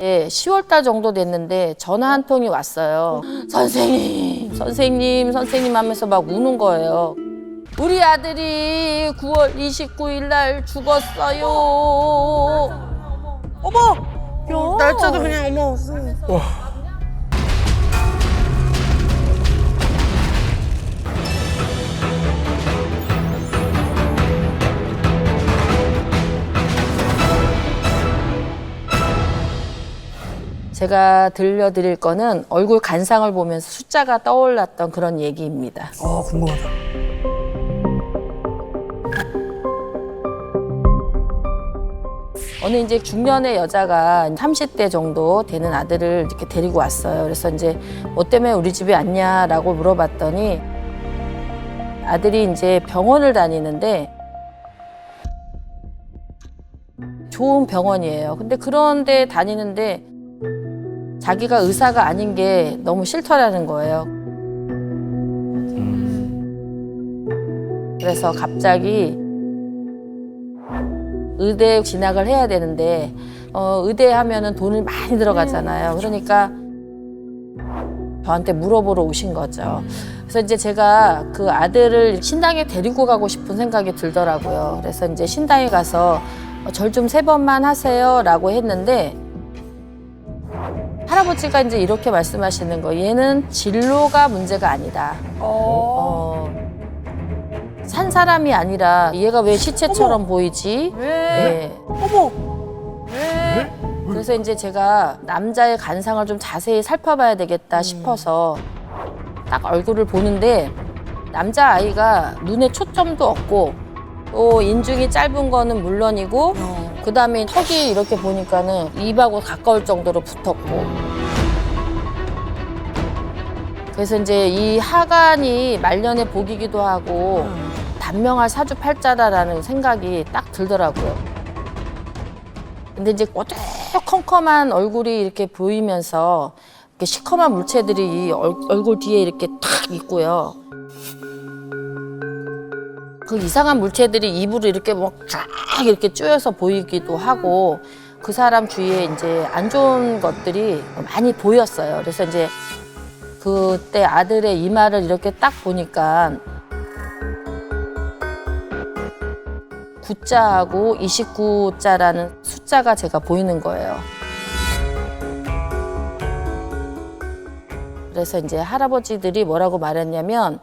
10월 달 정도 됐는데 전화 한 통이 왔어요. 선생님 하면서 막 우는 거예요. 우리 아들이 9월 29일 날 죽었어요. 어머! 날짜도 그냥 어머. 제가 들려드릴 거는 얼굴 간상을 보면서 숫자가 떠올랐던 그런 얘기입니다. 궁금하다. 어느 이제 중년의 여자가 30대 정도 되는 아들을 이렇게 데리고 왔어요. 그래서 이제 뭐 때문에 우리 집에 왔냐라고 물어봤더니 아들이 이제 병원을 다니는데 좋은 병원이에요. 근데 그런데 다니는데 자기가 의사가 아닌 게 너무 싫더라는 거예요. 그래서 갑자기 의대 진학을 해야 되는데 의대 하면은 돈을 많이 들어가잖아요. 그러니까 저한테 물어보러 오신 거죠. 그래서 이제 제가 그 아들을 신당에 데리고 가고 싶은 생각이 들더라고요. 그래서 이제 신당에 가서 절 좀 3번만 하세요라고 했는데 할아버지가 이제 이렇게 말씀하시는 거. 얘는 진로가 문제가 아니다. 산 사람이 아니라 얘가 왜 시체처럼 보이지? 네. 그래서 이제 제가 남자의 간상을 좀 자세히 살펴봐야 되겠다 싶어서 딱 얼굴을 보는데 남자 아이가 눈에 초점도 없고 또 인중이 짧은 거는 물론이고 그다음에 턱이 이렇게 보니까는 입하고 가까울 정도로 붙었고 그래서 이제 이 하관이 말년의 복이기도 하고 단명할 사주팔자다라는 생각이 딱 들더라고요. 근데 이제 어두컴컴한 얼굴이 이렇게 보이면서 이렇게 시커먼 물체들이 이 얼굴 뒤에 이렇게 탁 있고요. 그 이상한 물체들이 입으로 이렇게 막 쫙 이렇게 쪼여서 보이기도 하고 그 사람 주위에 이제 안 좋은 것들이 많이 보였어요. 그래서 이제 그때 아들의 이마를 이렇게 딱 보니까 9자하고 29자라는 숫자가 제가 보이는 거예요. 그래서 이제 할아버지들이 뭐라고 말했냐면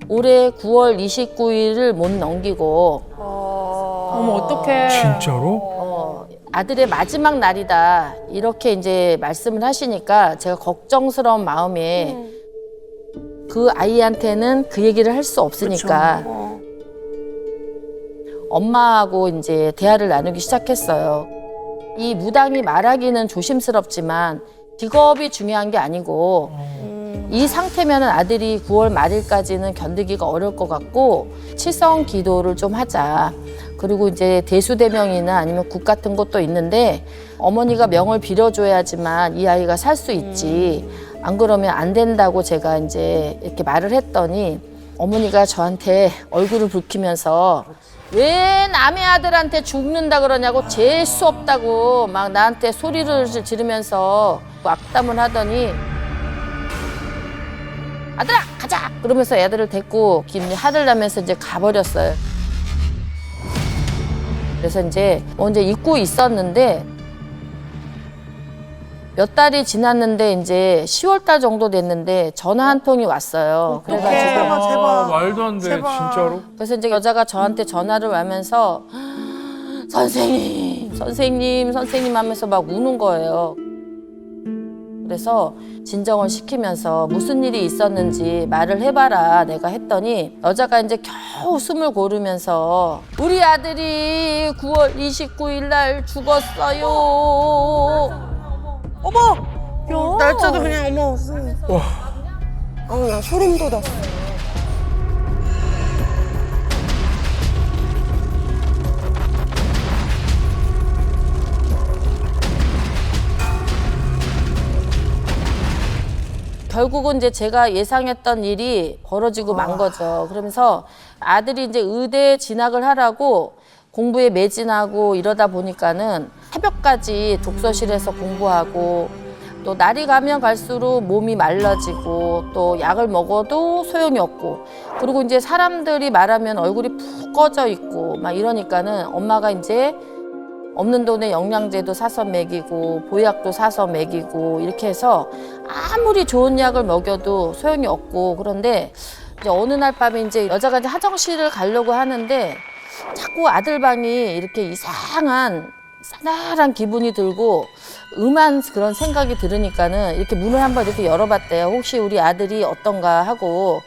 올해 9월 29일을 못 넘기고 어머, 어떡해. 진짜로? 아들의 마지막 날이다 이렇게 이제 말씀을 하시니까 제가 걱정스러운 마음에 그 아이한테는 그 얘기를 할 수 없으니까 엄마하고 이제 대화를 나누기 시작했어요. 이 무당이 말하기는 조심스럽지만 직업이 중요한 게 아니고 이 상태면은 아들이 9월 말일까지는 견디기가 어려울 것 같고 칠성 기도를 좀 하자. 그리고 이제 대수대명이나 아니면 국 같은 것도 있는데 어머니가 명을 빌어줘야지만 이 아이가 살 수 있지. 안 그러면 안 된다고 제가 이제 이렇게 말을 했더니 어머니가 저한테 얼굴을 붉히면서 왜 남의 아들한테 죽는다 그러냐고 재수 없다고 막 나한테 소리를 지르면서 악담을 하더니 아들아 가자 그러면서 애들을 데리고 화를 나면서 이제 가버렸어요. 그래서 이제 언제 잊고 있었는데 몇 달이 지났는데 이제 10월 달 정도 됐는데 전화 한 통이 왔어요. 그래가지고 제발. 말도 안 돼, 제발. 진짜로? 그래서 이제 여자가 저한테 전화를 하면서 선생님 하면서 막 우는 거예요. 그래서 진정을 시키면서 무슨 일이 있었는지 말을 해봐라 내가 했더니 여자가 이제 겨우 숨을 고르면서 우리 아들이 9월 29일 날 죽었어요. 어머! 날짜도 그냥 어머. 나 소름 돋았어. 결국은 이제 제가 예상했던 일이 벌어지고 만 거죠. 그러면서 아들이 이제 의대 진학을 하라고 공부에 매진하고 이러다 보니까는 새벽까지 독서실에서 공부하고 또 날이 가면 갈수록 몸이 말라지고 또 약을 먹어도 소용이 없고 그리고 이제 사람들이 말하면 얼굴이 푹 꺼져 있고 막 이러니까는 엄마가 이제 없는 돈에 영양제도 사서 먹이고 보약도 사서 먹이고 이렇게 해서 아무리 좋은 약을 먹여도 소용이 없고 그런데 이제 어느 날 밤에 이제 여자가 이제 화장실을 가려고 하는데 자꾸 아들 방이 이렇게 이상한 싸늘한 기분이 들고 음한 그런 생각이 들으니까는 이렇게 문을 한번 이렇게 열어봤대요. 혹시 우리 아들이 어떤가 하고.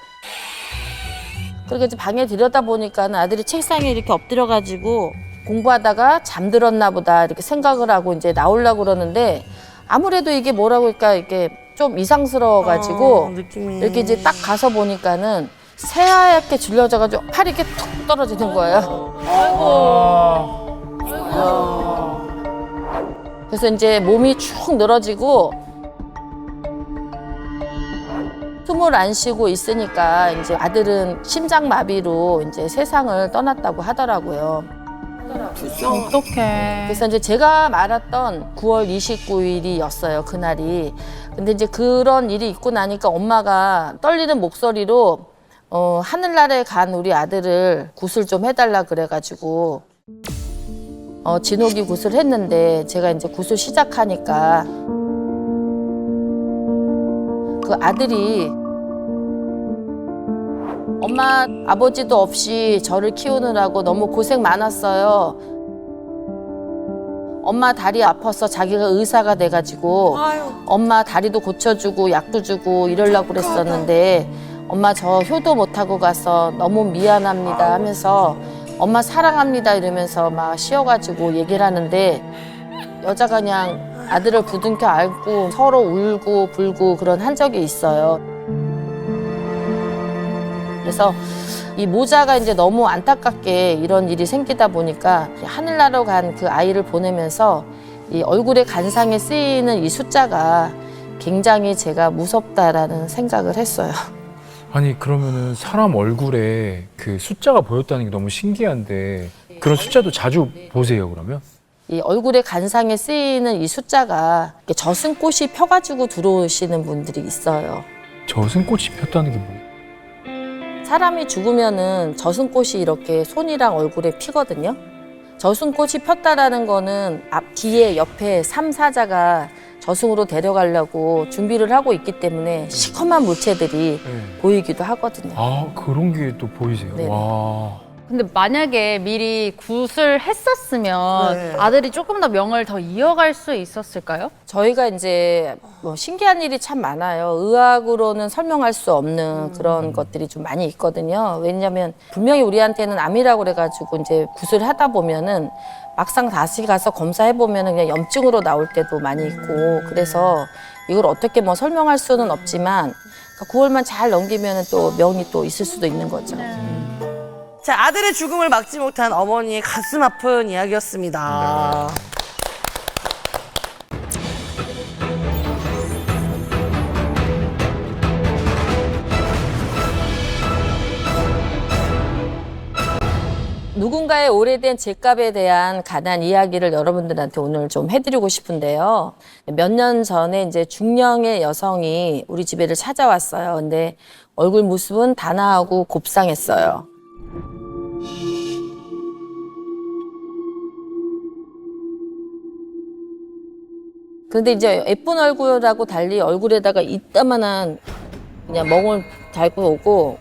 그렇게 이제 방에 들여다 보니까는 아들이 책상에 이렇게 엎드려가지고 공부하다가 잠들었나 보다 이렇게 생각을 하고 이제 나오려고 그러는데 아무래도 이게 뭐라고 할까 이렇게 좀 이상스러워가지고 느낌이. 이렇게 이제 딱 가서 보니까는 새하얗게 줄여져가지고 팔이 이렇게 툭 떨어지는 거예요. 그래서 이제 몸이 축 늘어지고 숨을 안 쉬고 있으니까 이제 아들은 심장마비로 이제 세상을 떠났다고 하더라고요. 어떡해. 그래서 이제 제가 말았던 9월 29일이었어요, 그날이. 근데 이제 그런 일이 있고 나니까 엄마가 떨리는 목소리로 하늘나라에 간 우리 아들을 굿을 좀 해달라 그래가지고 진옥이 굿을 했는데 제가 이제 굿을 시작하니까 그 아들이 엄마 아버지도 없이 저를 키우느라고 너무 고생 많았어요. 엄마 다리 아파서 자기가 의사가 돼가지고 엄마 다리도 고쳐주고 약도 주고 이러려고 그랬었는데 엄마 저 효도 못하고 가서 너무 미안합니다 하면서 엄마 사랑합니다 이러면서 막 쉬어가지고 얘기를 하는데 여자가 그냥 아들을 부둥켜 안고 서로 울고 불고 그런 한 적이 있어요. 그래서 이 모자가 이제 너무 안타깝게 이런 일이 생기다 보니까 하늘나라로 간 그 아이를 보내면서 이 얼굴에 간상에 쓰이는 이 숫자가 굉장히 제가 무섭다라는 생각을 했어요. 아니 그러면은 사람 얼굴에 그 숫자가 보였다는 게 너무 신기한데 그런 숫자도 자주 보세요 그러면? 이 얼굴에 간상에 쓰이는 이 숫자가 이렇게 저승꽃이 펴가지고 들어오시는 분들이 있어요. 저승꽃이 폈다는 게 뭐예요? 사람이 죽으면은 저승꽃이 이렇게 손이랑 얼굴에 피거든요. 저승꽃이 폈다라는 거는 앞 뒤에 옆에 삼사자가 저승으로 데려가려고 준비를 하고 있기 때문에 시커먼 물체들이 네. 보이기도 하거든요. 아 그런 게 또 보이세요? 네네. 와. 근데 만약에 미리 굿을 했었으면 네. 아들이 조금 더 명을 더 이어갈 수 있었을까요? 저희가 이제 뭐 신기한 일이 참 많아요. 의학으로는 설명할 수 없는 그런 것들이 좀 많이 있거든요. 왜냐하면 분명히 우리한테는 암이라고 그래가지고 이제 굿을 하다 보면은 막상 다시 가서 검사해 보면은 그냥 염증으로 나올 때도 많이 있고 그래서 이걸 어떻게 뭐 설명할 수는 없지만 9월만 잘 넘기면은 또 명이 또 있을 수도 있는 거죠. 자, 아들의 죽음을 막지 못한 어머니의 가슴 아픈 이야기였습니다. 누군가의 오래된 죗값에 대한 가난 이야기를 여러분들한테 오늘 좀 해드리고 싶은데요. 몇 년 전에 이제 중령의 여성이 우리 집에를 찾아왔어요. 근데 얼굴 모습은 단아하고 곱상했어요. 그런데 이제 예쁜 얼굴하고 달리 얼굴에다가 이따만한 그냥 멍을 달고 오고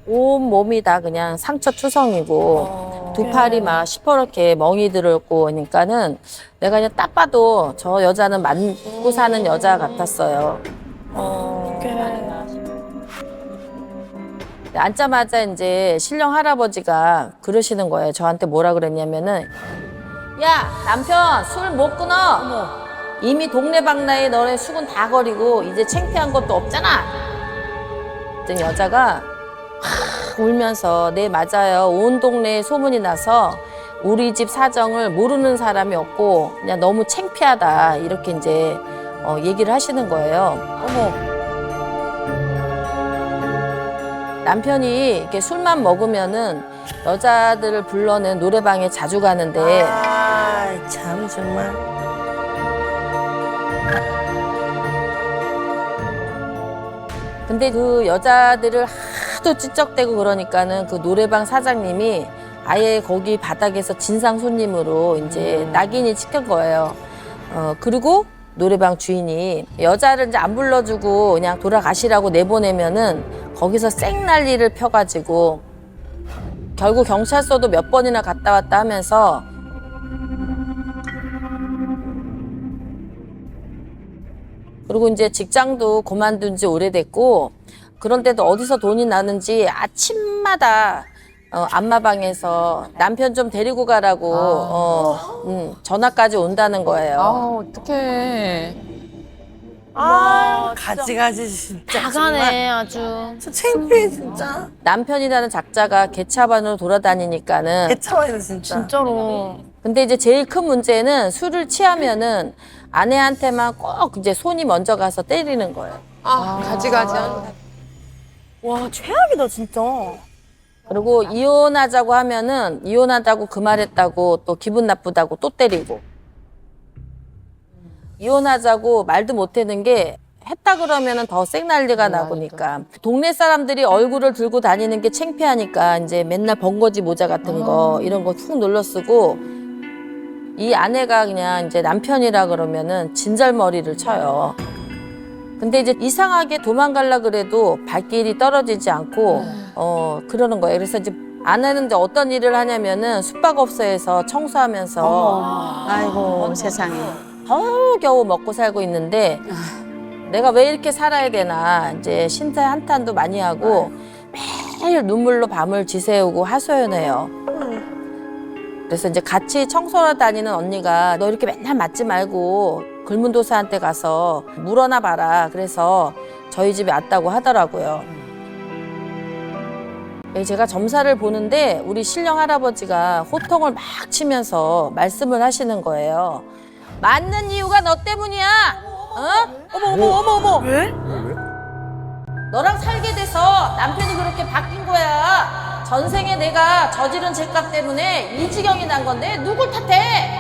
온 몸이 다 그냥 상처투성이고 두 팔이 막 시퍼렇게 멍이 들었고 하니까는 내가 그냥 딱 봐도 저 여자는 맞고 사는 여자 같았어요. 앉자마자 이제 신령 할아버지가 그러시는 거예요. 저한테 뭐라 그랬냐면은 야 남편 술 못 끊어. 이미 동네방나에 너네 수군 다 거리고 이제 창피한 것도 없잖아. 그랬더니 여자가 울면서 네 맞아요. 온 동네에 소문이 나서 우리 집 사정을 모르는 사람이 없고 그냥 너무 창피하다 이렇게 이제 얘기를 하시는 거예요. 어머. 남편이 이렇게 술만 먹으면은 여자들을 불러는 노래방에 자주 가는데 아, 참 정말. 근데 그 여자들을 하도 찌쩍대고 그러니까는 그 노래방 사장님이 아예 거기 바닥에서 진상 손님으로 이제 낙인이 찍힌 거예요. 그리고 노래방 주인이 여자를 이제 안 불러주고 그냥 돌아가시라고 내보내면은 거기서 쌩난리를 펴가지고 결국 경찰서도 몇 번이나 갔다 왔다 하면서 그리고 이제 직장도 그만둔 지 오래됐고 그런데도 어디서 돈이 나는지 아침마다 안마방에서 남편 좀 데리고 가라고 전화까지 온다는 거예요. 어떡해. 가지가지 진짜. 나가네, 아주. 저 창피해 진짜. 남편이라는 작자가 개차반으로 돌아다니니까는 개차반이다 진짜. 진짜로. 근데 이제 제일 큰 문제는 술을 취하면은 아내한테만 꼭 이제 손이 먼저 가서 때리는 거예요. 가지가지. 와 최악이다 진짜. 그리고 이혼하자고 하면은 이혼하자고 그 말했다고 또 기분 나쁘다고 또 때리고 이혼하자고 말도 못하는 게 했다 그러면은 더 쌩난리가 나보니까 동네 사람들이 얼굴을 들고 다니는 게 창피하니까 이제 맨날 번거지 모자 같은 거 이런 거 툭 눌러 쓰고 이 아내가 그냥 이제 남편이라 그러면은 진절머리를 쳐요. 근데 이제 이상하게 도망갈라 그래도 발길이 떨어지지 않고 그러는 거예요. 그래서 이제 아내는 이제 어떤 일을 하냐면은 숙박업소에서 청소하면서 아이고 세상에. 겨우겨우 먹고 살고 있는데 내가 왜 이렇게 살아야 되나 이제 신세 한탄도 많이 하고 매일 눈물로 밤을 지새우고 하소연해요. 그래서 이제 같이 청소하러 다니는 언니가 너 이렇게 맨날 맞지 말고 글문도사한테 가서 물어나 봐라. 그래서 저희 집에 왔다고 하더라고요. 제가 점사를 보는데 우리 신령 할아버지가 호통을 막 치면서 말씀을 하시는 거예요. 맞는 이유가 너 때문이야. 어머. 왜? 너랑 살게 돼서 남편이 그렇게 바뀐 거야. 전생에 내가 저지른 죄값 때문에 이 지경이 난 건데 누굴 탓해?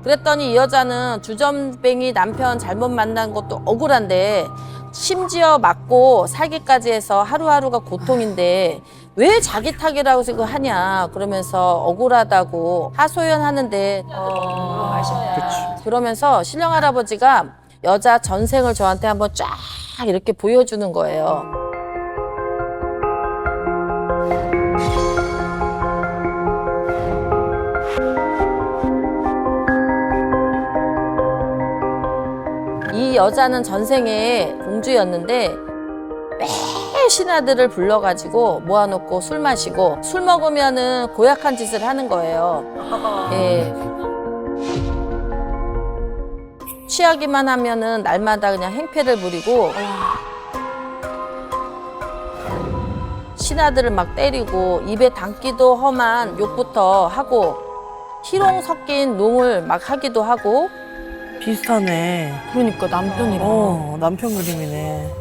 그랬더니 이 여자는 주전뱅이 남편 잘못 만난 것도 억울한데 심지어 맞고 살기까지 해서 하루하루가 고통인데 왜 자기 탓이라고 생각하냐 그러면서 억울하다고 하소연하는데 그러면서 신령 할아버지가 여자 전생을 저한테 한번 쫙 이렇게 보여주는 거예요. 이 여자는 전생에 공주였는데 매일 신하들을 불러가지고 모아놓고 술 마시고 술 먹으면은 고약한 짓을 하는 거예요. 예. 취하기만 하면은 날마다 그냥 행패를 부리고 신하들을 막 때리고 입에 담기도 험한 욕부터 하고 희롱 섞인 농을 막 하기도 하고 비슷하네. 그러니까 남편이랑. 남편 그림이네.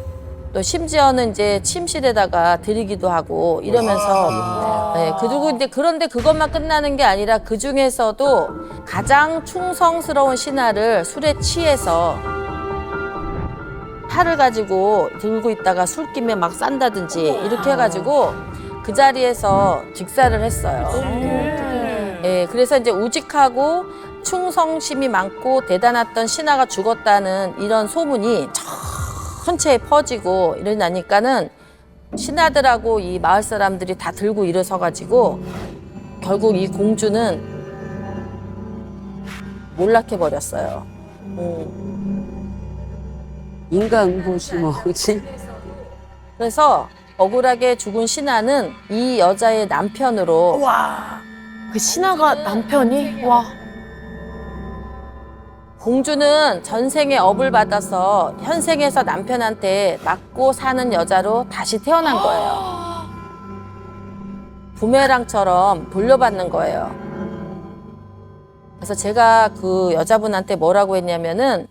또 심지어는 이제 침실에다가 들이기도 하고 이러면서 네, 그리고 이제 그런데 그것만 끝나는 게 아니라 그 중에서도 가장 충성스러운 신하를 술에 취해서 팔을 가지고 들고 있다가 술김에 막 싼다든지 이렇게 해가지고 그 자리에서 직사를 했어요. 예, 그래서 이제 우직하고 충성심이 많고 대단했던 신하가 죽었다는 이런 소문이 전체에 퍼지고 이러니까는 신하들하고 이 마을 사람들이 다 들고 일어서가지고 결국 이 공주는 몰락해 버렸어요. 인간고시 뭐지? 그래서 억울하게 죽은 신하는 이 여자의 남편으로 와. 그 신하가 남편이? 와. 공주는 전생에 업을 받아서 현생에서 남편한테 맞고 사는 여자로 다시 태어난 거예요. 부메랑처럼 돌려받는 거예요. 그래서 제가 그 여자분한테 뭐라고 했냐면은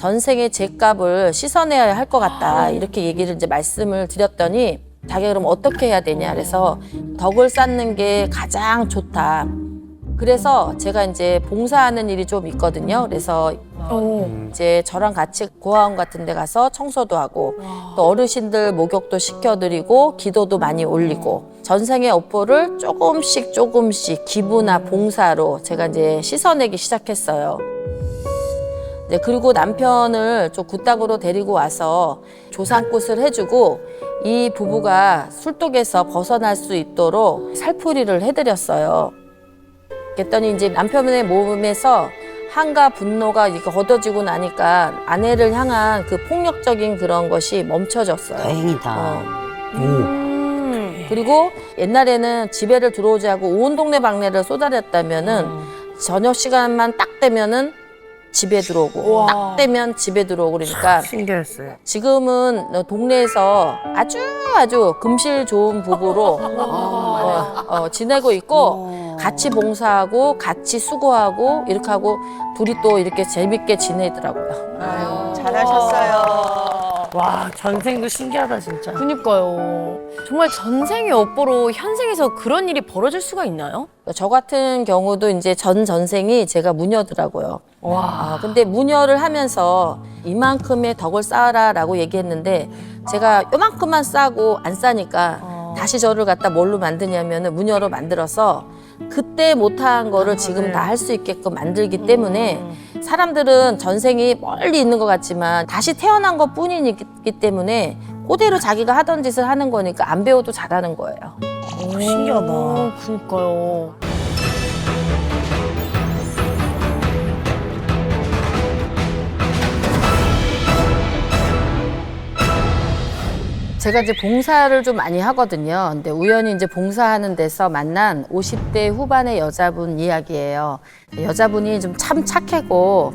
전생의 죄값을 씻어내야 할 것 같다. 이렇게 얘기를 이제 말씀을 드렸더니 자기가 그럼 어떻게 해야 되냐. 그래서 덕을 쌓는 게 가장 좋다. 그래서 제가 이제 봉사하는 일이 좀 있거든요. 그래서 이제 저랑 같이 고아원 같은 데 가서 청소도 하고 또 어르신들 목욕도 시켜드리고 기도도 많이 올리고 전생의 업보를 조금씩 기부나 봉사로 제가 이제 씻어내기 시작했어요. 네, 그리고 남편을 좀 굿닥으로 데리고 와서 조상굿을 해주고 이 부부가 술독에서 벗어날 수 있도록 살풀이를 해드렸어요. 그랬더니 이제 남편의 몸에서 한과 분노가 이렇게 걷어지고 나니까 아내를 향한 그 폭력적인 그런 것이 멈춰졌어요. 다행이다. 그리고 옛날에는 집에를 들어오지 않고 온 동네 방네를 쏟아냈다면은 저녁 시간만 딱 되면은 집에 들어오고 딱 되면 집에 들어오고 그러니까 신기했어요. 지금은 동네에서 아주 금실 좋은 부부로 지내고 있고 같이 봉사하고 같이 수고하고 이렇게 하고 둘이 또 이렇게 재밌게 지내더라고요. 잘하셨어요. 와, 전생도 신기하다, 진짜. 그니까요. 정말 전생의 업보로 현생에서 그런 일이 벌어질 수가 있나요? 저 같은 경우도 이제 전생이 제가 무녀더라고요. 근데 무녀를 하면서 이만큼의 덕을 쌓아라라고 얘기했는데 제가 요만큼만 쌓고 안 쌓으니까 다시 저를 갖다 뭘로 만드냐면은 무녀로 만들어서 그때 못한 거를 지금 다 할 수 있게끔 만들기 때문에 사람들은 전생이 멀리 있는 것 같지만 다시 태어난 것 뿐이기 때문에 그대로 자기가 하던 짓을 하는 거니까 안 배워도 잘하는 거예요. 신기하다. 그니까요. 제가 이제 봉사를 좀 많이 하거든요. 근데 우연히 이제 봉사하는 데서 만난 50대 후반의 여자분 이야기예요. 여자분이 좀 참 착하고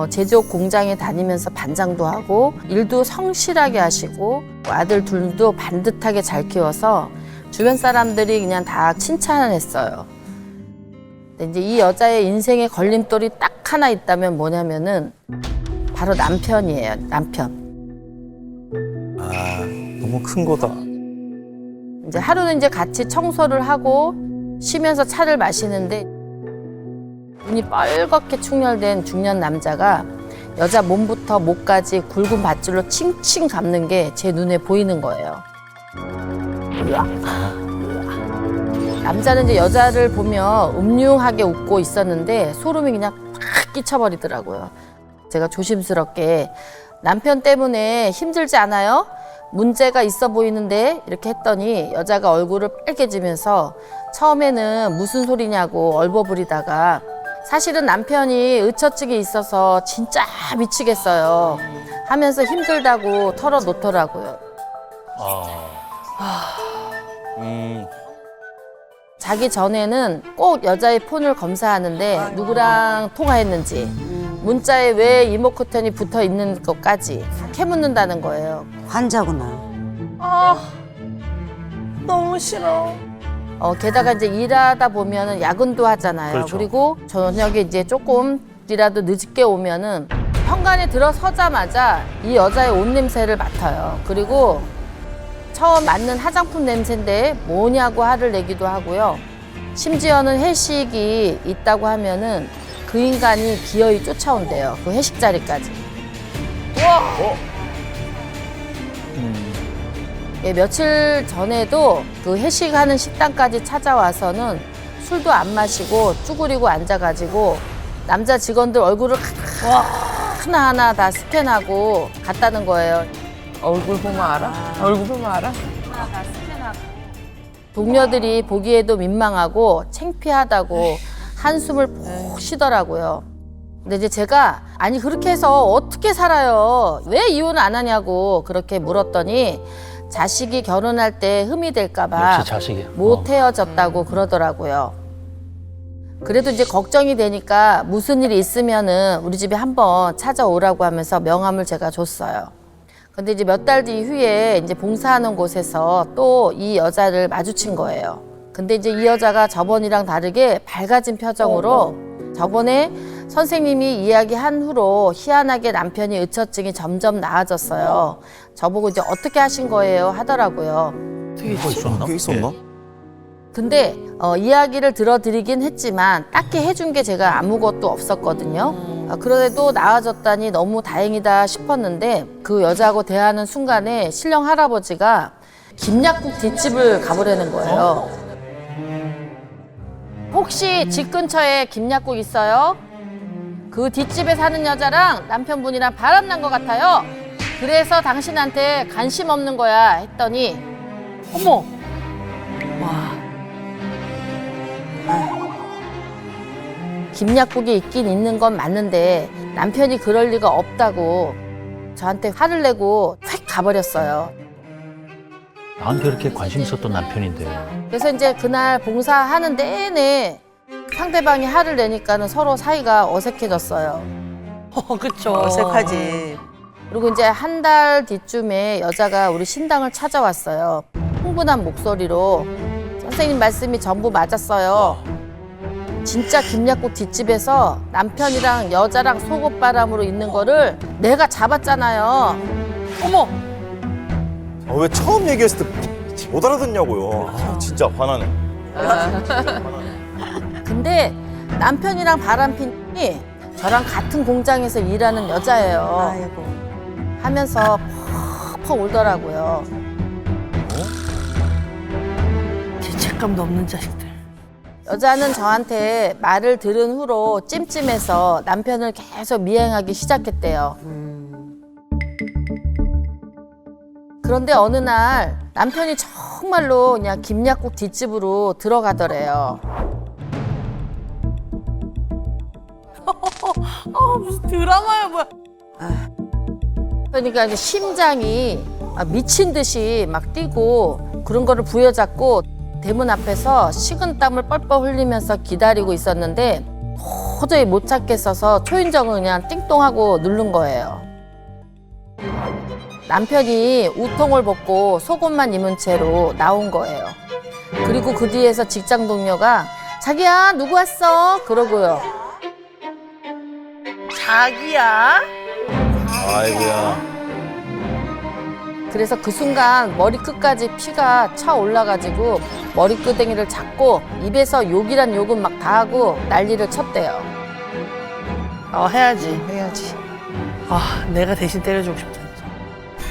제조업 공장에 다니면서 반장도 하고 일도 성실하게 하시고 아들 둘도 반듯하게 잘 키워서 주변 사람들이 그냥 다 칭찬을 했어요. 근데 이제 이 여자의 인생에 걸림돌이 딱 하나 있다면 뭐냐면은 바로 남편이에요. 남편. 너무 큰 거다. 이제 하루는 이제 같이 청소를 하고 쉬면서 차를 마시는데 눈이 빨갛게 충혈된 중년 남자가 여자 몸부터 목까지 굵은 밧줄로 칭칭 감는 게 제 눈에 보이는 거예요. 남자는 이제 여자를 보며 음흉하게 웃고 있었는데 소름이 그냥 팍 끼쳐버리더라고요. 제가 조심스럽게 남편 때문에 힘들지 않아요? 문제가 있어 보이는데 이렇게 했더니 여자가 얼굴을 빨개지면서 처음에는 무슨 소리냐고 얼버무리다가 사실은 남편이 의처증이 있어서 진짜 미치겠어요 하면서 힘들다고 털어놓더라고요. 자기 전에는 꼭 여자의 폰을 검사하는데 누구랑 통화했는지 문자에 왜 이모코텐이 붙어 있는 것까지 캐묻는다는 거예요. 환자구나. 너무 싫어. 게다가 이제 일하다 보면은 야근도 하잖아요. 그렇죠. 그리고 저녁에 이제 조금이라도 늦게 오면은 현관에 들어서자마자 이 여자의 옷 냄새를 맡아요. 그리고 처음 맡는 화장품 냄새인데 뭐냐고 화를 내기도 하고요. 심지어는 회식이 있다고 하면은 그 인간이 기어이 쫓아온대요. 그 회식 자리까지. 예, 며칠 전에도 그 회식하는 식당까지 찾아와서는 술도 안 마시고 쭈그리고 앉아가지고 남자 직원들 얼굴을 하나하나 다 스캔하고 갔다는 거예요. 얼굴 보면 알아? 얼굴 보면 알아? 동료들이 보기에도 민망하고 창피하다고 한숨을 푹 쉬더라고요. 근데 이제 제가 아니 그렇게 해서 어떻게 살아요? 왜 이혼 안 하냐고 그렇게 물었더니 자식이 결혼할 때 흠이 될까 봐 역시 자식이야. 못 헤어졌다고 그러더라고요. 그래도 이제 걱정이 되니까 무슨 일이 있으면은 우리 집에 한번 찾아오라고 하면서 명함을 제가 줬어요. 근데 이제 몇 달 뒤후에 이제 봉사하는 곳에서 또 이 여자를 마주친 거예요. 근데 이제 이 여자가 저번이랑 다르게 밝아진 표정으로 저번에 선생님이 이야기한 후로 희한하게 남편이 의처증이 점점 나아졌어요. 저보고 이제 어떻게 하신 거예요 하더라고요. 그게 있었나? 근데 이야기를 들어드리긴 했지만 딱히 해준 게 제가 아무것도 없었거든요. 그래도 나아졌다니 너무 다행이다 싶었는데 그 여자하고 대하는 순간에 신령 할아버지가 김약국 뒷집을 가보려는 거예요. 혹시 집 근처에 김약국 있어요? 그 뒷집에 사는 여자랑 남편분이랑 바람난 것 같아요. 그래서 당신한테 관심 없는 거야 했더니 어머! 김약국이 있긴 있는 건 맞는데 남편이 그럴 리가 없다고 저한테 화를 내고 휙 가버렸어요. 나한테 이렇게 관심 있었던 남편인데. 그래서 이제 그날 봉사하는 내내 상대방이 화를 내니까는 서로 사이가 어색해졌어요. 그쵸. 어색하지. 그리고 이제 한 달 뒤쯤에 여자가 우리 신당을 찾아왔어요. 흥분한 목소리로 선생님 말씀이 전부 맞았어요. 진짜 김약국 뒷집에서 남편이랑 여자랑 속옷바람으로 있는 거를 내가 잡았잖아요. 어머! 왜 처음 얘기했을 때 못 알아듣냐고요. 진짜 화나네. 근데 남편이랑 바람핀이 저랑 같은 공장에서 일하는 여자예요. 아이고. 하면서 퍽퍽 울더라고요. 죄책감도 없는 자식들. 여자는 저한테 말을 들은 후로 찜찜해서 남편을 계속 미행하기 시작했대요. 그런데 어느 날 남편이 정말로 그냥 김약국 뒷집으로 들어가더래요. 무슨 드라마야 뭐야. 그러니까 이제 심장이 막 미친 듯이 막 뛰고 그런 거를 부여잡고 대문 앞에서 식은땀을 뻘뻘 흘리면서 기다리고 있었는데 도저히 못 찾겠어서 초인종을 그냥 띵동하고 누른 거예요. 남편이 우통을 벗고 속옷만 입은 채로 나온 거예요. 그리고 그 뒤에서 직장 동료가 자기야 누구 왔어? 그러고요. 자기야? 아이고야. 그래서 그 순간 머리끝까지 피가 차 올라가지고 머리끄댕이를 잡고 입에서 욕이란 욕은 막 다 하고 난리를 쳤대요. 해야지. 내가 대신 때려주고 싶다.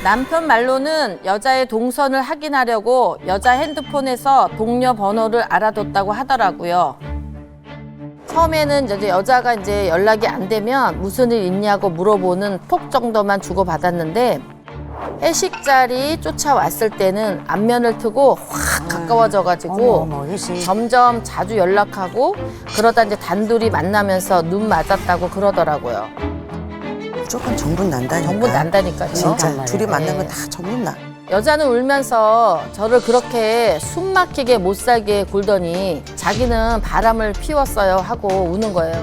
남편 말로는 여자의 동선을 확인하려고 여자 핸드폰에서 동료 번호를 알아뒀다고 하더라고요. 처음에는 이제 여자가 이제 연락이 안 되면 무슨 일 있냐고 물어보는 톡 정도만 주고받았는데 회식 자리 쫓아왔을 때는 안면을 트고 확 가까워져가지고 어머, 회식. 점점 자주 연락하고 그러다 이제 단둘이 만나면서 눈 맞았다고 그러더라고요. 무조건 정분 난다니까. 정분 난다니까요. 진짜 둘이 네. 만나면 다 정분 나. 여자는 울면서 저를 그렇게 숨 막히게 못 살게 굴더니 자기는 바람을 피웠어요 하고 우는 거예요.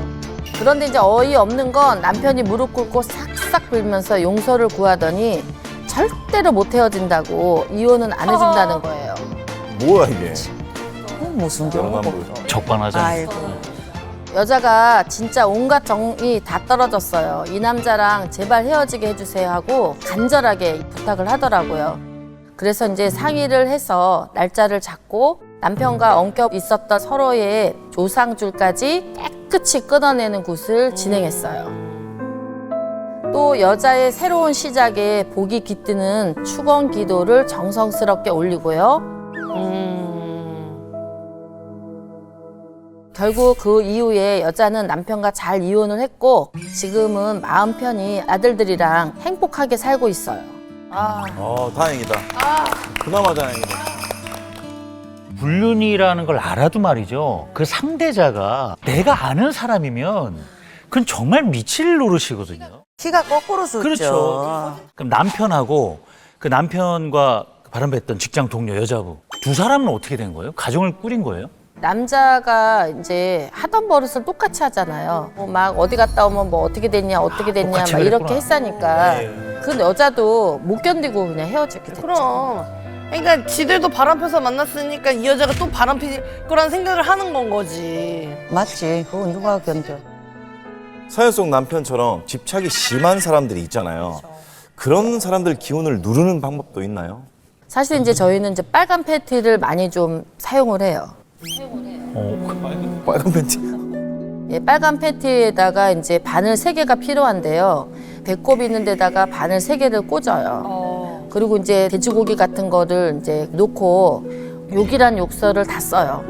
그런데 이제 어이없는 건 남편이 무릎 꿇고 싹싹 빌면서 용서를 구하더니 절대로 못 헤어진다고 이혼은 안 해준다는 거예요. 뭐야 이게? 무슨 영만 경우. 보여. 적반하장. 아이고. 여자가 진짜 온갖 정이 다 떨어졌어요. 이 남자랑 제발 헤어지게 해주세요 하고 간절하게 부탁을 하더라고요. 그래서 이제 상의를 해서 날짜를 잡고 남편과 엉켜 있었던 서로의 조상줄까지 깨끗이 끊어내는 굿을 진행했어요. 또 여자의 새로운 시작에 복이 깃드는 축원 기도를 정성스럽게 올리고요. 결국 그 이후에 여자는 남편과 잘 이혼을 했고 지금은 마음 편히 아들들이랑 행복하게 살고 있어요. 다행이다. 그나마 다행이다. 불륜이라는 걸 알아도 말이죠. 그 상대자가 내가 아는 사람이면 그건 정말 미칠 노릇이거든요. 키가 거꾸로 숫죠. 그렇죠. 그럼 남편하고 그 남편과 바람폈던 직장 동료 여자분 두 사람은 어떻게 된 거예요? 가정을 꾸린 거예요? 남자가 이제 하던 버릇을 똑같이 하잖아요. 막 어디 갔다 오면 뭐 어떻게 됐냐 어떻게 됐냐 똑같이 막 이렇게 그랬구나. 했으니까 그 여자도 못 견디고 그냥 헤어지게 됐죠. 그럼. 그러니까 지들도 바람 펴서 만났으니까 이 여자가 또 바람 필 거란 생각을 하는 건 거지. 맞지. 그건 누가 견뎌. 사연 속 남편처럼 집착이 심한 사람들이 있잖아요. 그런 사람들 기운을 누르는 방법도 있나요? 사실 이제 저희는 이제 빨간 팬티를 많이 좀 사용을 해요. 빨간 팬티. 예, 빨간 팬티에다가 이제 바늘 3개가 필요한데요. 배꼽 있는 데다가 바늘 3개를 꽂아요. 그리고 이제 돼지고기 같은 거를 이제 놓고 욕이란 욕설을 다 써요.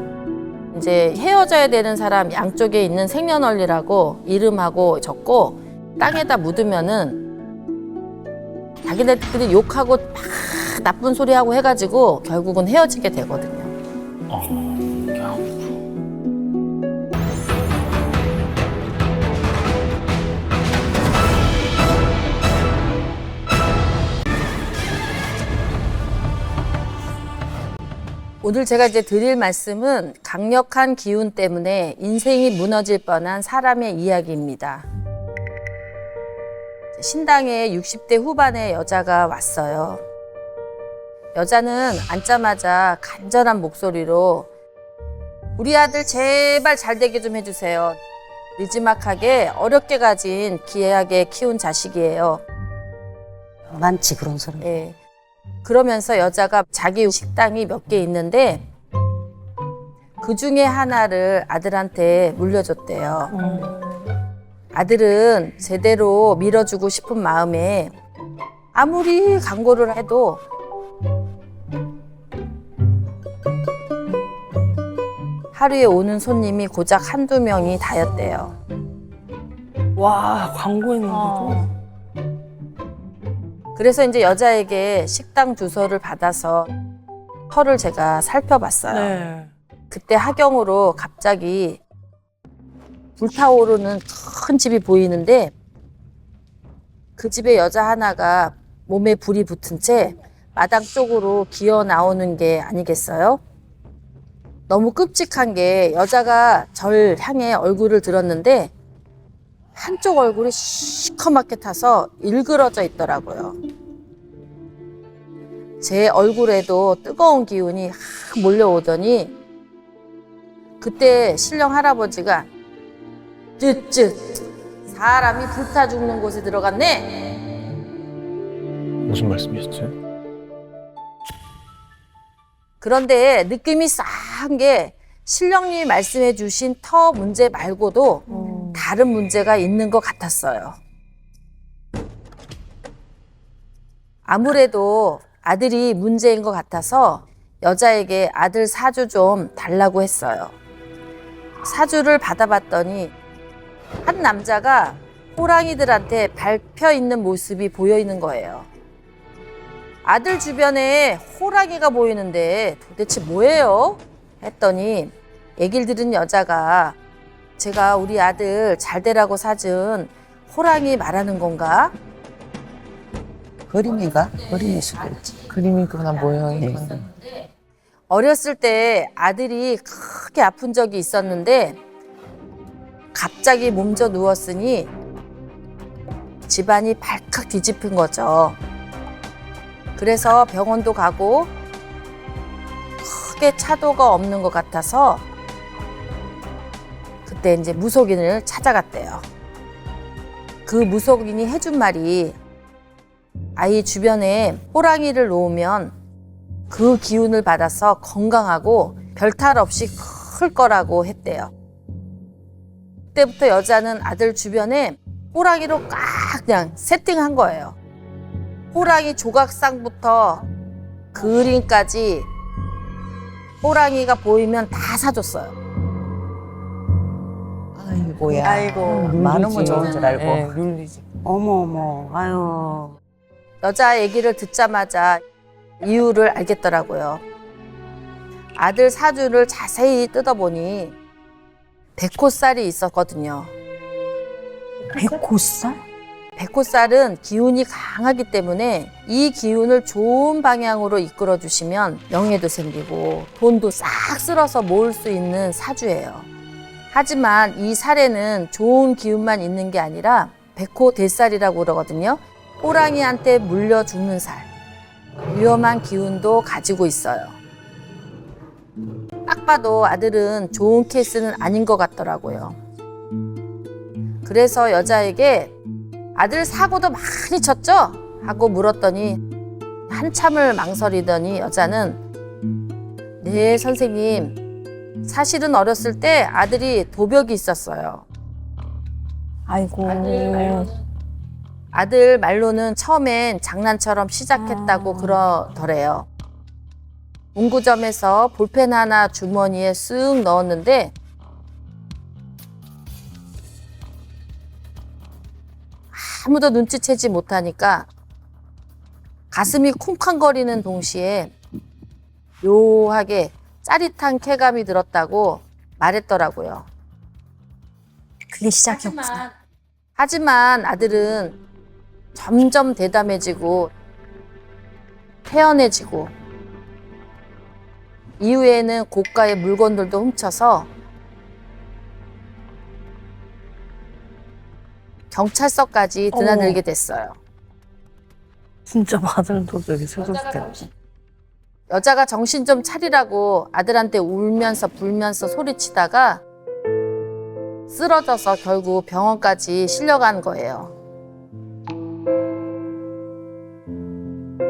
이제 헤어져야 되는 사람 양쪽에 있는 생년월일하고 이름하고 적고 땅에다 묻으면은 자기네들끼리 욕하고 막 나쁜 소리 하고 해가지고 결국은 헤어지게 되거든요. 오늘 제가 이제 드릴 말씀은 강력한 기운 때문에 인생이 무너질 뻔한 사람의 이야기입니다. 신당에 60대 후반의 여자가 왔어요. 여자는 앉자마자 간절한 목소리로 우리 아들 제발 잘 되게 좀 해주세요. 느지막하게 어렵게 가진 귀하게 키운 자식이에요. 많지 그런 사람. 예. 그러면서 여자가 자기 식당이 몇 개 있는데 그 중에 하나를 아들한테 물려줬대요. 아들은 제대로 밀어주고 싶은 마음에 아무리 강고를 해도 하루에 오는 손님이 고작 한두 명이 다였대요. 와, 광고했는데도. 그래서 이제 여자에게 식당 주소를 받아서 터를 제가 살펴봤어요. 네. 그때 하경으로 갑자기 불타오르는 큰 집이 보이는데 그 집에 여자 하나가 몸에 불이 붙은 채 마당 쪽으로 기어 나오는 게 아니겠어요? 너무 끔찍한 게 여자가 절 향해 얼굴을 들었는데 한쪽 얼굴이 시커멓게 타서 일그러져 있더라고요. 제 얼굴에도 뜨거운 기운이 확 몰려오더니 그때 신령 할아버지가 쯧쯧 사람이 불타 죽는 곳에 들어갔네. 무슨 말씀이셨죠? 그런데 느낌이 싸한 게 신령님이 말씀해 주신 터 문제 말고도 다른 문제가 있는 것 같았어요. 아무래도 아들이 문제인 것 같아서 여자에게 아들 사주 좀 달라고 했어요. 사주를 받아봤더니 한 남자가 호랑이들한테 밟혀 있는 모습이 보여 있는 거예요. 아들 주변에 호랑이가 보이는데 도대체 뭐예요? 했더니 얘기를 들은 여자가 제가 우리 아들 잘 되라고 사준 호랑이 말하는 건가? 그림인가? 그림일 수도 있지. 그림이구나 모형이. 어렸을 때 아들이 크게 아픈 적이 있었는데 갑자기 몸져 누웠으니 집안이 발칵 뒤집힌 거죠. 그래서 병원도 가고 크게 차도가 없는 것 같아서 그때 이제 무속인을 찾아갔대요. 그 무속인이 해준 말이 아이 주변에 호랑이를 놓으면 그 기운을 받아서 건강하고 별탈 없이 클 거라고 했대요. 그때부터 여자는 아들 주변에 호랑이로 꽉 그냥 세팅한 거예요. 호랑이 조각상부터 그림까지 호랑이가 보이면 다 사줬어요. 아이고야. 아이고. 많으면 좋은 줄 알고. 네, 눌리지. 어머 어머. 아유. 여자 얘기를 듣자마자 이유를 알겠더라고요. 아들 사주를 자세히 뜯어보니 백호살이 있었거든요. 백호살? 백호살은 기운이 강하기 때문에 이 기운을 좋은 방향으로 이끌어 주시면 명예도 생기고 돈도 싹 쓸어서 모을 수 있는 사주예요. 하지만 이 살에는 좋은 기운만 있는 게 아니라 백호대살이라고 그러거든요. 호랑이한테 물려 죽는 살. 위험한 기운도 가지고 있어요. 딱 봐도 아들은 좋은 케이스는 아닌 것 같더라고요. 그래서 여자에게 아들 사고도 많이 쳤죠? 하고 물었더니 한참을 망설이더니 여자는 네 선생님, 사실은 어렸을 때 아들이 도벽이 있었어요. 아이고. 아들 말로는 처음엔 장난처럼 시작했다고 그러더래요. 문구점에서 볼펜 하나 주머니에 쓱 넣었는데 아무도 눈치채지 못하니까 가슴이 쿵쾅거리는 동시에 묘하게 짜릿한 쾌감이 들었다고 말했더라고요. 그게 시작이었구나. 하지만 아들은 점점 대담해지고 태연해지고 이후에는 고가의 물건들도 훔쳐서 경찰서까지 드나들게 됐어요. 진짜 아들도 되게 슬펐겠다. 여자가 정신 좀 차리라고 아들한테 울면서 불면서 소리치다가 쓰러져서 결국 병원까지 실려간 거예요.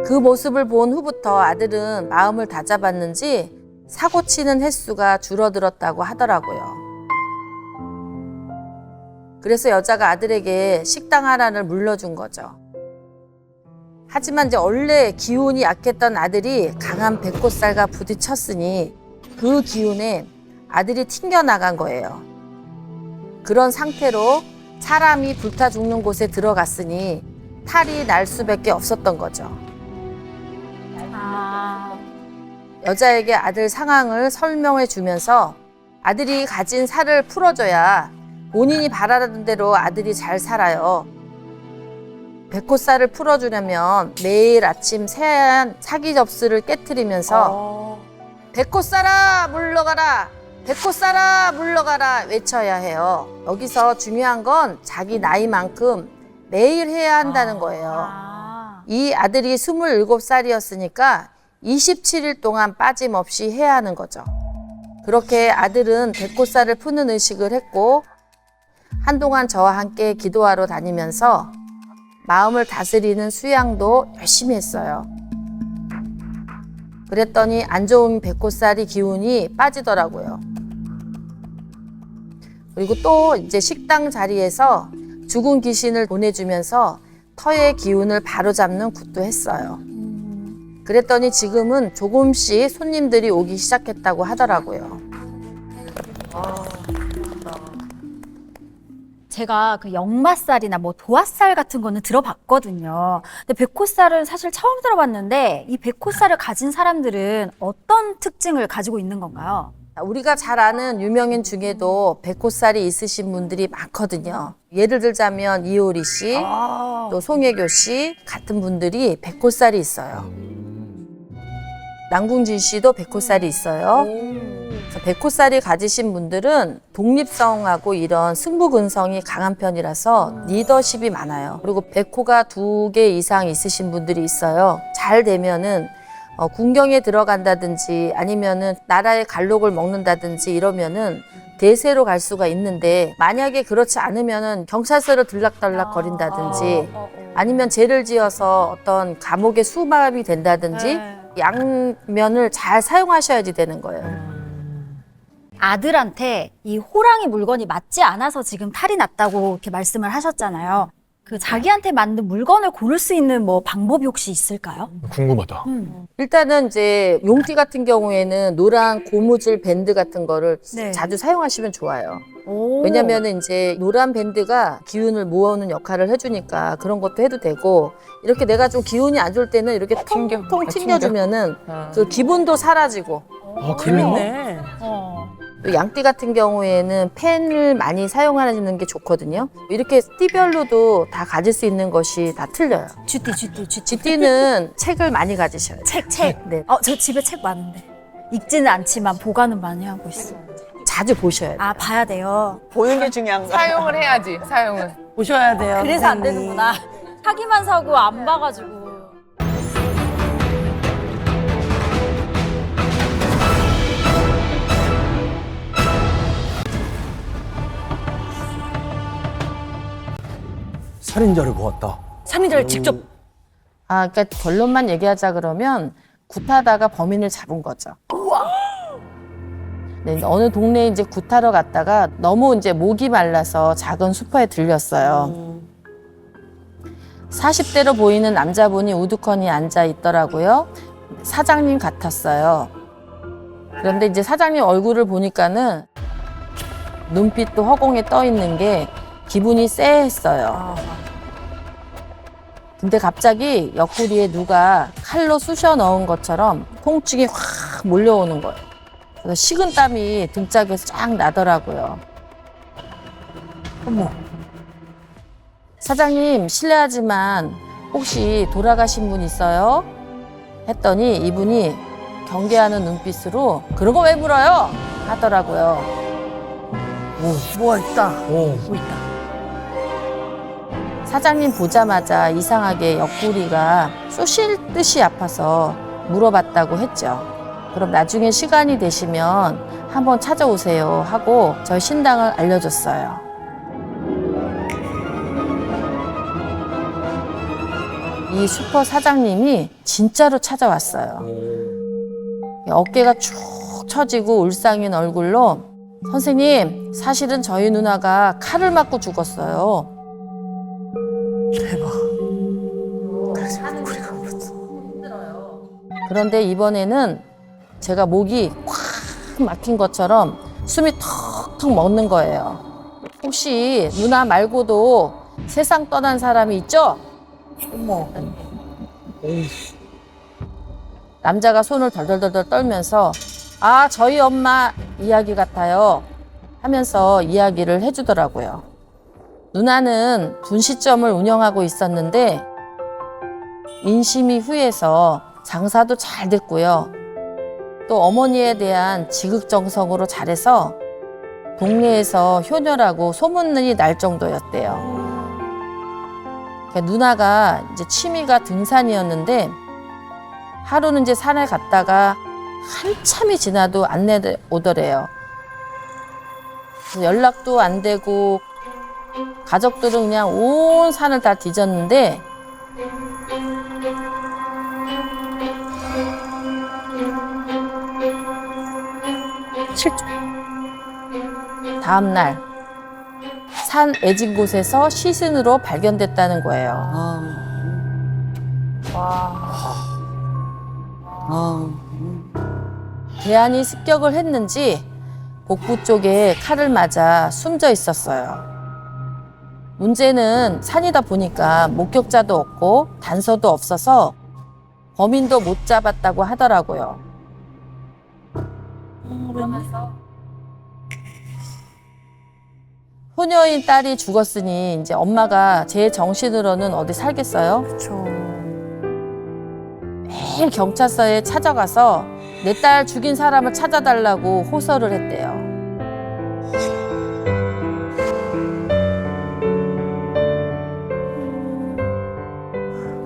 그 모습을 본 후부터 아들은 마음을 다잡았는지 사고 치는 횟수가 줄어들었다고 하더라고요. 그래서 여자가 아들에게 식당 하나를 물려준 거죠. 하지만 이제 원래 기운이 약했던 아들이 강한 배꼽살과 부딪혔으니 그 기운에 아들이 튕겨나간 거예요. 그런 상태로 사람이 불타 죽는 곳에 들어갔으니 탈이 날 수밖에 없었던 거죠. 여자에게 아들 상황을 설명해 주면서 아들이 가진 살을 풀어줘야 본인이 바라는 대로 아들이 잘 살아요. 배꼽살을 풀어주려면 매일 아침 새하얀 사기 접시를 깨트리면서 배꼽살아 물러가라, 배꼽살아 물러가라 외쳐야 해요. 여기서 중요한 건 자기 나이만큼 매일 해야 한다는 거예요. 이 아들이 27살이었으니까 27일 동안 빠짐없이 해야 하는 거죠. 그렇게 아들은 배꼽살을 푸는 의식을 했고 한동안 저와 함께 기도하러 다니면서 마음을 다스리는 수양도 열심히 했어요. 그랬더니 안 좋은 배꼽살이 기운이 빠지더라고요. 그리고 또 이제 식당 자리에서 죽은 귀신을 보내주면서 터의 기운을 바로잡는 굿도 했어요. 그랬더니 지금은 조금씩 손님들이 오기 시작했다고 하더라고요. 제가 그 역마살이나 뭐 도화살 같은 거는 들어봤거든요. 근데 배꼽살은 사실 처음 들어봤는데 이 배꼽살을 가진 사람들은 어떤 특징을 가지고 있는 건가요? 우리가 잘 아는 유명인 중에도 배꼽살이 있으신 분들이 많거든요. 예를 들자면 이효리 씨, 또 송혜교 씨 같은 분들이 배꼽살이 있어요. 남궁진 씨도 배꼽살이 있어요. 그래서 배꼽살이 가지신 분들은 독립성하고 이런 승부근성이 강한 편이라서 리더십이 많아요. 그리고 배꼽가 2개 이상 있으신 분들이 있어요. 잘 되면은 군경에 들어간다든지 아니면은 나라의 갈록을 먹는다든지 이러면은 대세로 갈 수가 있는데 만약에 그렇지 않으면은 경찰서를 들락달락 거린다든지 아니면 죄를 지어서 어떤 감옥에 수감이 된다든지 양면을 잘 사용하셔야지 되는 거예요. 아들한테 이 호랑이 물건이 맞지 않아서 지금 탈이 났다고 이렇게 말씀을 하셨잖아요. 그 자기한테 맞는 물건을 고를 수 있는 뭐 방법이 혹시 있을까요? 궁금하다. 일단은 이제 용띠 같은 경우에는 노란 고무줄 밴드 같은 거를 네. 자주 사용하시면 좋아요. 오. 왜냐면은 이제 노란 밴드가 기운을 모으는 역할을 해주니까 그런 것도 해도 되고 이렇게 내가 좀 기운이 안 좋을 때는 이렇게 통통 튕겨주면은 그 기분도 사라지고 아, 그래요? 네. 또 양띠 같은 경우에는 펜을 많이 사용하는 게 좋거든요. 이렇게 띠별로도 다 가질 수 있는 것이 다 틀려요. 쥐띠. 쥐띠는 책을 많이 가지셔야 돼요. 책. 네. 저 집에 책 많은데. 읽지는 않지만 보관은 많이 하고 있어요. 자주 보셔야 돼요. 아, 봐야 돼요. 보는 게 중요한 거야. 사용을 해야지, 사용을. 보셔야 돼요. 그래서 안 선생님. 되는구나. 사기만 사고 안 봐가지고. 살인자를 보았다. 살인자를 직접 그러니까 결론만 얘기하자 그러면 굿하다가 범인을 잡은 거죠. 네, 어느 동네에 이제 굿하러 갔다가 너무 이제 목이 말라서 작은 슈퍼에 들렸어요. 40대로 보이는 남자분이 우두커니 앉아 있더라고요. 사장님 같았어요. 그런데 이제 사장님 얼굴을 보니까는 눈빛도 허공에 떠 있는 게 기분이 쎄했어요. 근데 갑자기 옆구리에 누가 칼로 쑤셔 넣은 것처럼 통증이 확 몰려오는 거예요. 그래서 식은땀이 등짝에서 쫙 나더라고요. 어머. 사장님, 실례하지만 혹시 돌아가신 분 있어요? 했더니 이분이 경계하는 눈빛으로 그런 거 왜 물어요? 하더라고요. 뭐가 있다. 사장님 보자마자 이상하게 옆구리가 쑤실 듯이 아파서 물어봤다고 했죠. 그럼 나중에 시간이 되시면 한번 찾아오세요 하고 저희 신당을 알려줬어요. 이 슈퍼 사장님이 진짜로 찾아왔어요. 어깨가 축 처지고 울상인 얼굴로 선생님, 사실은 저희 누나가 칼을 맞고 죽었어요. 대박. 그런데 이번에는 제가 목이 콱 막힌 것처럼 숨이 턱턱 멎는 거예요. 혹시 누나 말고도 세상 떠난 사람이 있죠? 어머. 남자가 손을 덜덜덜 떨면서 저희 엄마 이야기 같아요 하면서 이야기를 해주더라고요. 누나는 분식점을 운영하고 있었는데 인심이 후해서 장사도 잘 됐고요. 또 어머니에 대한 지극정성으로 잘해서 동네에서 효녀라고 소문이 날 정도였대요. 그러니까 누나가 이제 취미가 등산이었는데 하루는 이제 산에 갔다가 한참이 지나도 안 내오더래요. 연락도 안 되고 가족들은 그냥 온 산을 다 뒤졌는데 다음 날 산 애진 곳에서 시신으로 발견됐다는 거예요. 대안이 습격을 했는지 복부 쪽에 칼을 맞아 숨져 있었어요. 문제는 산이다 보니까 목격자도 없고 단서도 없어서 범인도 못 잡았다고 하더라고요. 그러면서 효녀인 딸이 죽었으니 이제 엄마가 제 정신으로는 어디 살겠어요? 그렇죠. 매일 경찰서에 찾아가서 내 딸 죽인 사람을 찾아달라고 호소를 했대요.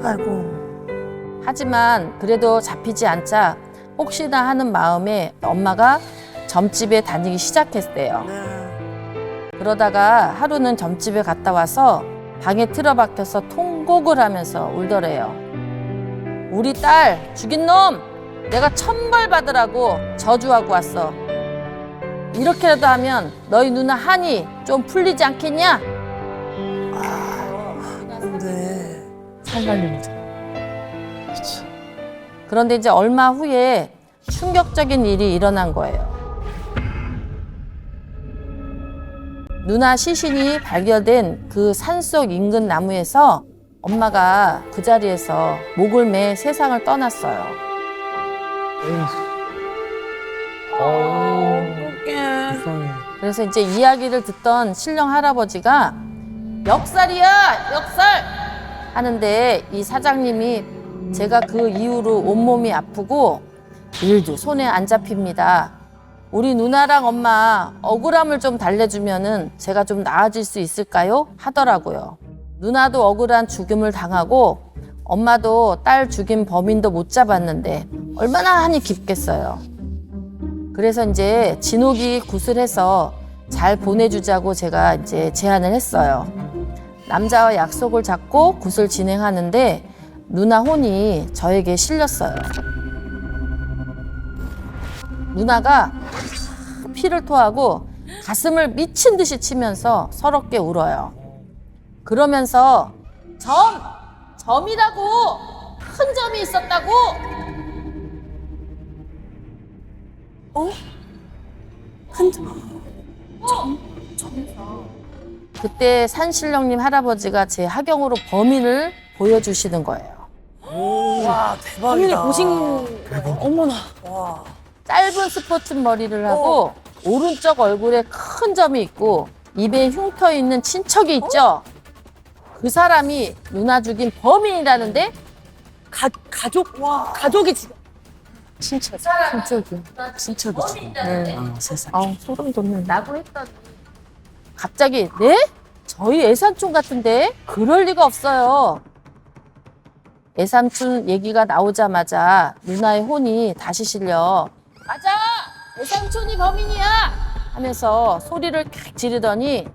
아이고. 하지만 그래도 잡히지 않자 혹시나 하는 마음에 엄마가 점집에 다니기 시작했대요. 그러다가 하루는 점집에 갔다 와서 방에 틀어박혀서 통곡을 하면서 울더래요. 우리 딸 죽인 놈 내가 천벌 받으라고 저주하고 왔어. 이렇게라도 하면 너희 누나 한이 좀 풀리지 않겠냐? 근데 그런데 이제 얼마 후에 충격적인 일이 일어난 거예요. 누나 시신이 발견된 그 산속 인근 나무에서 엄마가 그 자리에서 목을 매 세상을 떠났어요. 그래서 이제 이야기를 듣던 신령 할아버지가 역살이야, 역살! 하는데 이 사장님이 제가 그 이후로 온몸이 아프고 일도 손에 안 잡힙니다. 우리 누나랑 엄마 억울함을 좀 달래주면은 제가 좀 나아질 수 있을까요? 하더라고요. 누나도 억울한 죽음을 당하고 엄마도 딸 죽인 범인도 못 잡았는데 얼마나 한이 깊겠어요. 그래서 이제 진옥이 굿을 해서 잘 보내주자고 제가 이제 제안을 했어요. 남자와 약속을 잡고 굿을 진행하는데 누나 혼이 저에게 실렸어요. 누나가 피를 토하고 가슴을 미친 듯이 치면서 서럽게 울어요. 그러면서 점이라고! 큰 점이 있었다고! 그때 산신령님 할아버지가 제 하경으로 범인을 보여주시는 거예요. 와, 대박이다. 어머나. 와. 짧은 스포츠 머리를 하고 오른쪽 얼굴에 큰 점이 있고 입에 흉터 있는 친척이 있죠. 그 사람이 누나 죽인 범인이라는데 가족이 지금. 친척이 죽인. 세상. 아우 소름 돋네. 나고 했더니 갑자기 네? 저희 애삼촌 같은데? 그럴 리가 없어요. 애삼촌 얘기가 나오자마자 누나의 혼이 다시 실려 맞아! 애삼촌이 범인이야! 하면서 소리를 캬 지르더니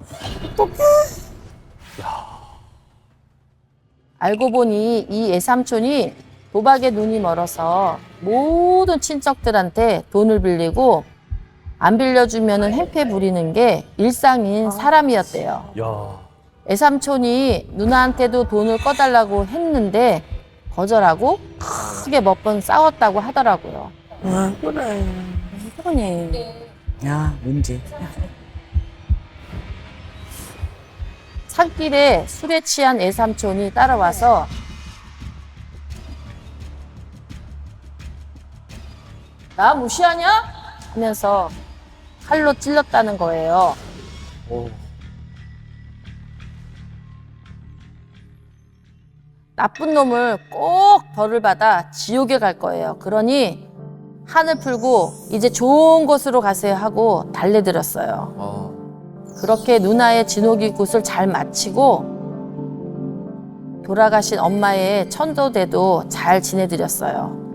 알고 보니 이 애삼촌이 도박에 눈이 멀어서 모든 친척들한테 돈을 빌리고 안 빌려주면 행패 부리는 게 일상인 사람이었대요. 애삼촌이 누나한테도 돈을 꺼달라고 했는데 거절하고 크게 몇 번 싸웠다고 하더라고요. 그래. 야, 문제. 산길에 술에 취한 애삼촌이 따라와서 나 무시하냐? 하면서 칼로 찔렀다는 거예요. 나쁜 놈을 꼭 벌을 받아 지옥에 갈 거예요. 그러니 한을 풀고 이제 좋은 곳으로 가세요 하고 달래드렸어요. 그렇게 누나의 진호기 굿을 잘 마치고 돌아가신 엄마의 천도대도 잘 지내드렸어요.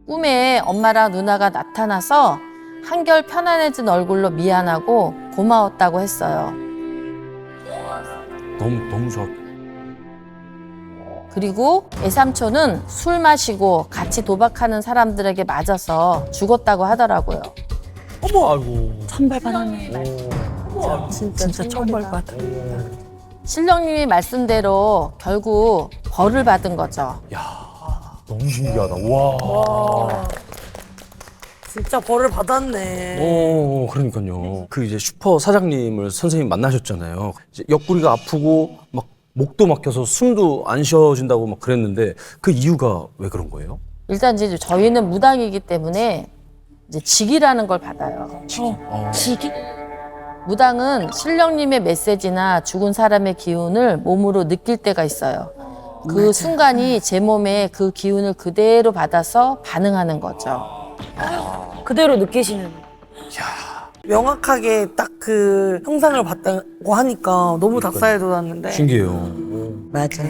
꿈에 엄마랑 누나가 나타나서 한결 편안해진 얼굴로 미안하고 고마웠다고 했어요. 너무 좋았. 그리고 애삼촌은 술 마시고 같이 도박하는 사람들에게 맞아서 죽었다고 하더라고요. 어머, 아이고. 천벌받았네. 진짜 천벌받아. 신령님이 말씀대로 결국 벌을 받은 거죠. 너무 신기하다. 와. 진짜 벌을 받았네. 그러니까요. 그 이제 슈퍼 사장님을 선생님 만나셨잖아요. 이제 옆구리가 아프고 막 목도 막혀서 숨도 안 쉬어진다고 막 그랬는데 그 이유가 왜 그런 거예요? 일단 이제 저희는 무당이기 때문에 이제 직이라는 걸 받아요. 지기? 무당은 신령님의 메시지나 죽은 사람의 기운을 몸으로 느낄 때가 있어요. 그 순간이 제 몸에 그 기운을 그대로 받아서 반응하는 거죠. 그대로 느끼시는. 명확하게 딱 그 형상을 봤다고 하니까 너무 닭살이 돋았는데. 신기해요. 맞아.